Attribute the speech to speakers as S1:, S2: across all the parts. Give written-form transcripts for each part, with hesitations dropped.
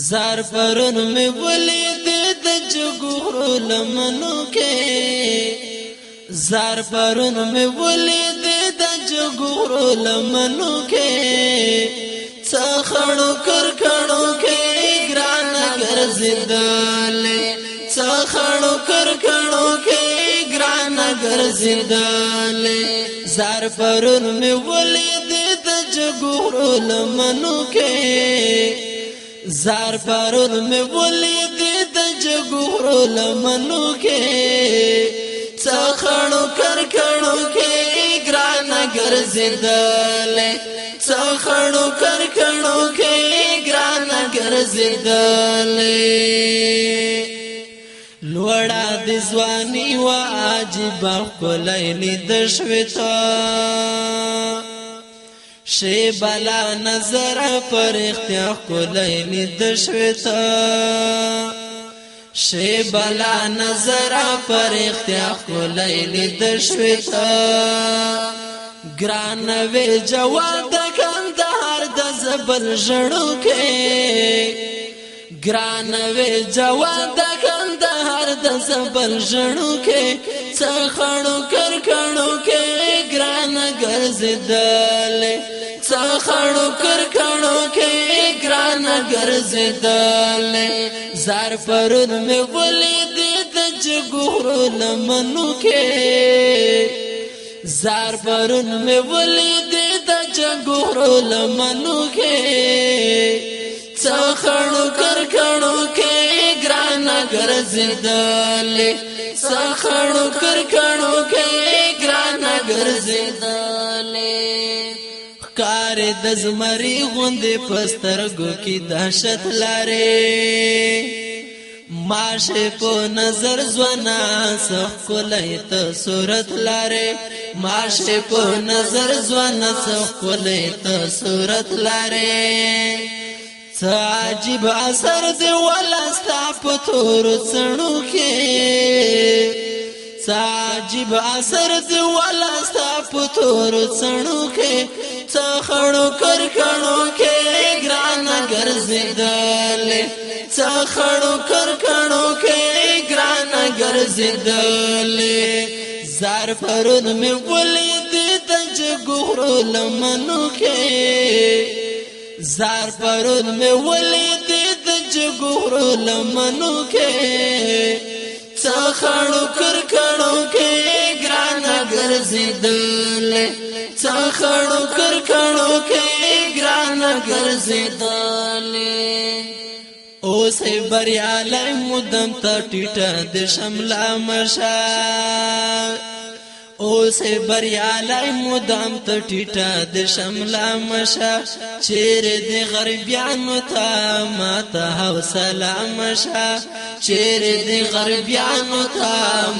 S1: زار پرون میں ولیدی د جګورو لمنو کې زار پرون میں ولیدی د جګورو لمنو کې څخړو کرکڼو کې ګرانه ګرزیدلی څخړو کرکڼو کې ګرانه ګرزیدلی زار پرون میں ولیدی د جګورو لمنو کې زار پرون میں ولیدی د جګورو لمنو کې څخړو کرکڼو کې ګرانه ګرزیدلی څخړو کرکڼو کې ګرانه ګرزیدلی لوړه د ځواني و عجیبه ښکلی لیده شوې ته شی بلا نظر پر اختیار ښکلی لیده شوې ته شی بلا نظر پر اختیار ښکلی لیده شوې ته ګرانه وې جوان د کندهار د زبل ژړو کې ګرانه وې جوان د کندهار د زبل ژړو کې څخړو کرکڼو کې ګرانه ګرزیدلی څخړو کرکڼو کې ګرانه ګرزیدلی زار پرون مې ولیدی د جګورو لمنو کې زار پرون میں ولیدی د جګورو لمنو کې څخړو کرکڼو کې ګرانه ګرزیدلی څخړو کرکڼو کې ګرانه ګرزیدلی ښکارې د زمري غوندې په سترګو کې دهشت لرې ماشه په نظر زوانا سخکلی ته صورت لاره ماشه په نظر زوانا سخکلی ته صورت لاره څه عجیب اثر دی ولستا په تورو څڼو کې څه عجیب اثر دی ولستا په تورو څڼو کې څخړو کرکڼو کې ګرانه ګرزیدلی څخړو کرکڼو کې ګرانه ګرزیدلی زار پرون مې ولیدی د جګورو لمنو کې زار پرون مې ولیدی د جګورو لمنو کې څخړو کرکڼو کې ګرانه ګرزیدلی څخړو کرکڼو کې ګرانه ګرزیدلی اوس بریالی مدام ته ټیټه د شمله مشه اوس بریالی مدام ته ټیټه د شمله مشه چیرې د غربیانو ته ماته حوصله مشه چیرې د غربیانو ته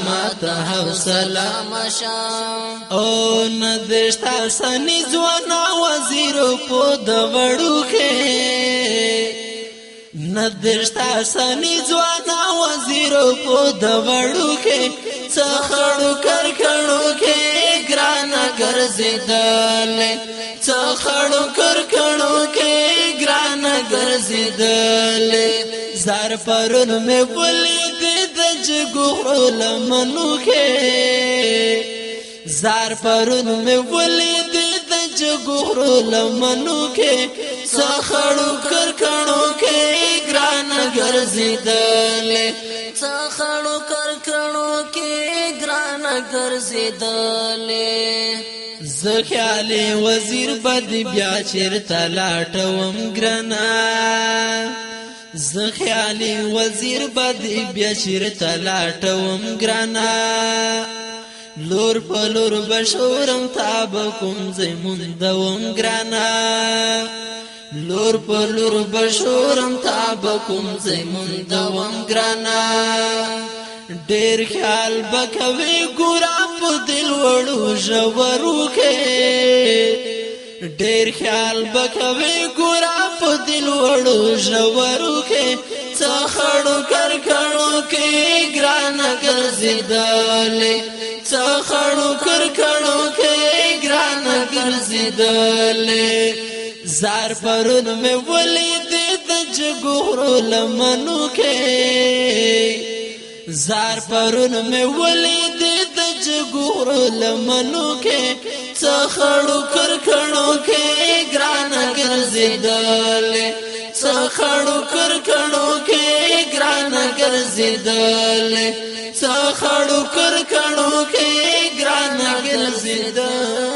S1: ماته حوصله مشه او نه دشته سني ځوانه وزیرو په د وړوکې ندشتا سنی ځوانا وزیرو په د وړو کې څخړو کرکڼو کې ګرانه ګرزیدلی څخړو کرکڼو کې ګرانه ګرزیدلی زار پرون مې ولیدی د جګورو لمنو کې زار پرون مې ولیدی د جګورو لمنو کې څخړو کرکڼو کې ګرانه ګرزیدلی څخړو کرکڼو کې ګرانه ګرزیدلی زه خیالي وزیر بد بیا چیرته لاټوم ګرانه زه خیالي وزیر بد بیا چیرته لاټوم ګرانه لور په لور بشورم تاب کوم زموندوم ګرانه لور په لور بشورم تاب کوم زموندوم ګرانه ډېر خیال بکوي ګورا په دل وړو ژورو کې ډېر خیال بکوي ګورا په دل وړو ژورو کې څخړو کرکڼو کې ګرانه ګرزیدلی څخړو کرکڼو کې ګرانه ګرزیدلی زار پرون میں ولیدی د جګورو لمنو کې زار پرون میں ولیدی د جګورو لمنو کې څخړو کرکڼو کې ګرانه ګرزیدلی څخړو کرکڼو کې ګرانه ګرزیدلی څخړو کرکڼو کې ګرانه ګرزیدلی